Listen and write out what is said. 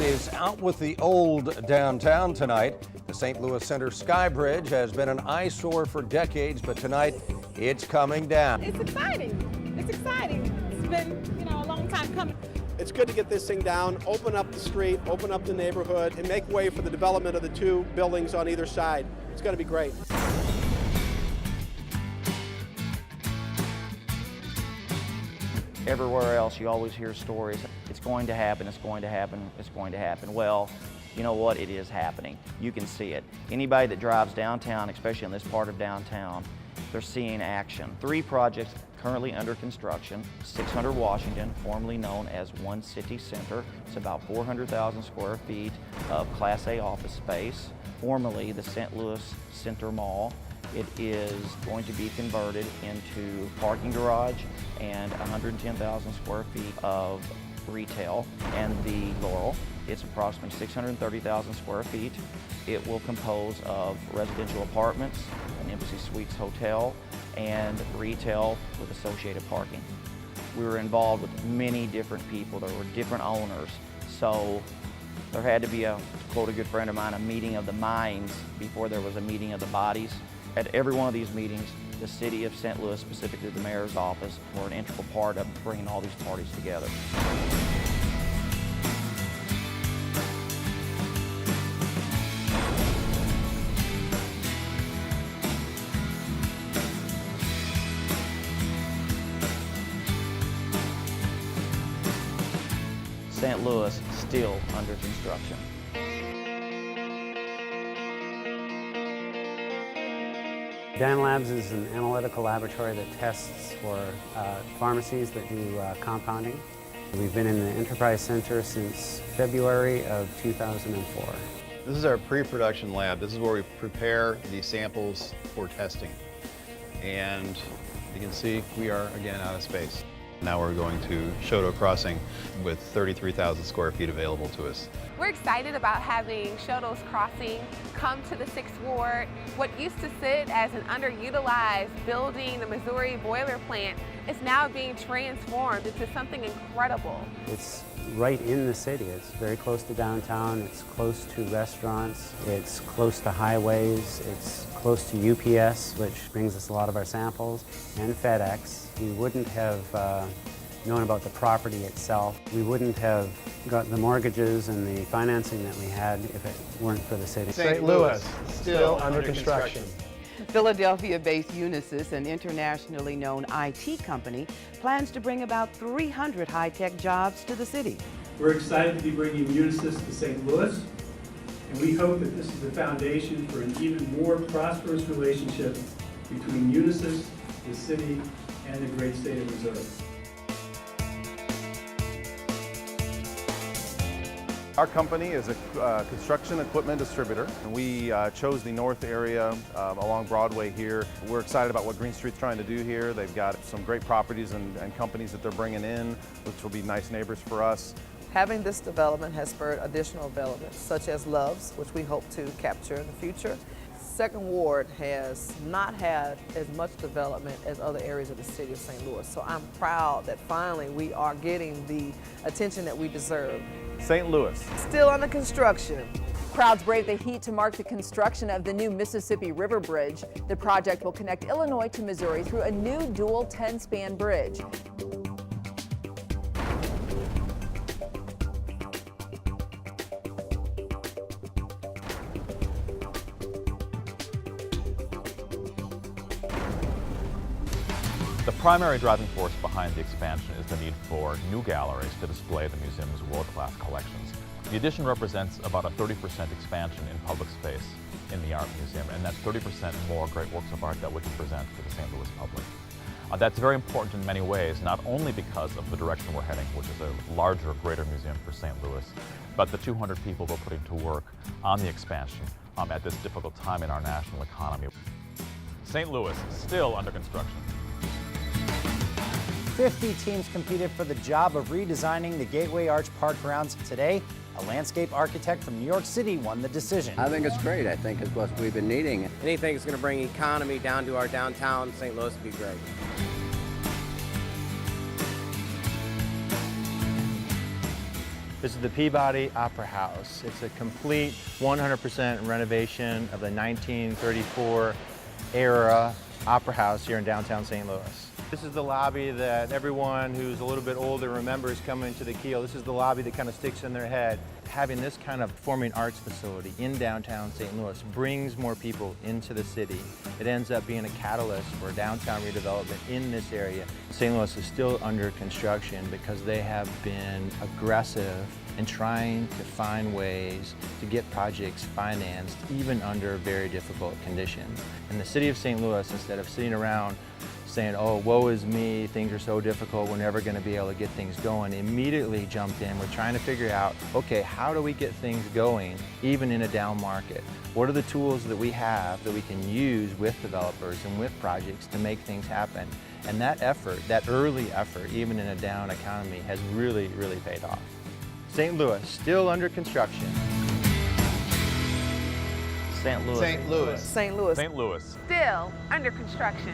is out with the old downtown tonight. The St. Louis Center Sky Bridge has been an eyesore for decades, but tonight it's coming down. It's exciting. It's exciting. It's been, a long time coming. It's good to get this thing down, open up the street, open up the neighborhood, and make way for the development of the two buildings on either side. It's going to be great. Everywhere else, you always hear stories. It's going to happen, it's going to happen, it's going to happen. Well, you know what? It is happening. You can see it. Anybody that drives downtown, especially in this part of downtown, they're seeing action. 3 projects currently under construction. 600 Washington, formerly known as One City Center. It's about 400,000 square feet of Class A office space, formerly the St. Louis Center Mall. It is going to be converted into parking garage and 110,000 square feet of retail. And the Laurel, it's approximately 630,000 square feet. It will compose of residential apartments, an Embassy Suites hotel, and retail with associated parking. We were involved with many different people. There were different owners. So there had to be, to quote a good friend of mine, a meeting of the minds before there was a meeting of the bodies. At every one of these meetings, the city of St. Louis, specifically the mayor's office, were an integral part of bringing all these parties together. St. Louis still under construction. DanLabs is an analytical laboratory that tests for pharmacies that do compounding. We've been in the Enterprise Center since February of 2004. This is our pre-production lab. This is where we prepare the samples for testing. And you can see we are again out of space. Now we're going to Choteau Crossing with 33,000 square feet available to us. We're excited about having Choteau's Crossing come to the 6th Ward. What used to sit as an underutilized building, the Missouri boiler plant, is now being transformed into something incredible. It's right in the city. It's very close to downtown. It's close to restaurants. It's close to highways. It's close to UPS, which brings us a lot of our samples, and FedEx. We wouldn't have known about the property itself. We wouldn't have got the mortgages and the financing that we had if it weren't for the city. St. Louis, still under construction. Philadelphia-based Unisys, an internationally known IT company, plans to bring about 300 high-tech jobs to the city. We're excited to be bringing Unisys to St. Louis, and we hope that this is the foundation for an even more prosperous relationship between Unisys, the city, and the great state of Missouri. Our company is a construction equipment distributor, and we chose the north area along Broadway here. We're excited about what Green Street's trying to do here. They've got some great properties and companies that they're bringing in, which will be nice neighbors for us. Having this development has spurred additional developments, such as Love's, which we hope to capture in the future. Second Ward has not had as much development as other areas of the city of St. Louis, so I'm proud that finally we are getting the attention that we deserve. St. Louis. Still under construction. Crowds brave the heat to mark the construction of the new Mississippi River Bridge. The project will connect Illinois to Missouri through a new dual 10-span bridge. The primary driving force behind the expansion is the need for new galleries to display the museum's world-class collections. The addition represents about a 30% expansion in public space in the art museum, and that's 30% more great works of art that we can present to the St. Louis public. That's very important in many ways, not only because of the direction we're heading, which is a larger, greater museum for St. Louis, but the 200 people we're putting to work on the expansion at this difficult time in our national economy. St. Louis, still under construction. 50 teams competed for the job of redesigning the Gateway Arch Park grounds. Today, a landscape architect from New York City won the decision. I think it's great. I think it's what we've been needing. Anything that's going to bring economy down to our downtown St. Louis would be great. This is the Peabody Opera House. It's a complete 100% renovation of the 1934 era opera house here in downtown St. Louis. This is the lobby that everyone who's a little bit older remembers coming to the Kiel. This is the lobby that kind of sticks in their head. Having this kind of performing arts facility in downtown St. Louis brings more people into the city. It ends up being a catalyst for downtown redevelopment in this area. St. Louis is still under construction because they have been aggressive in trying to find ways to get projects financed even under very difficult conditions. And the city of St. Louis, instead of sitting around saying, oh, woe is me, things are so difficult, we're never going to be able to get things going, immediately jumped in. We're trying to figure out, okay, how do we get things going even in a down market? What are the tools that we have that we can use with developers and with projects to make things happen? And that effort, that early effort, even in a down economy, has really, really paid off. St. Louis, still under construction. St. Louis. St. Louis. St. Louis. Still under construction.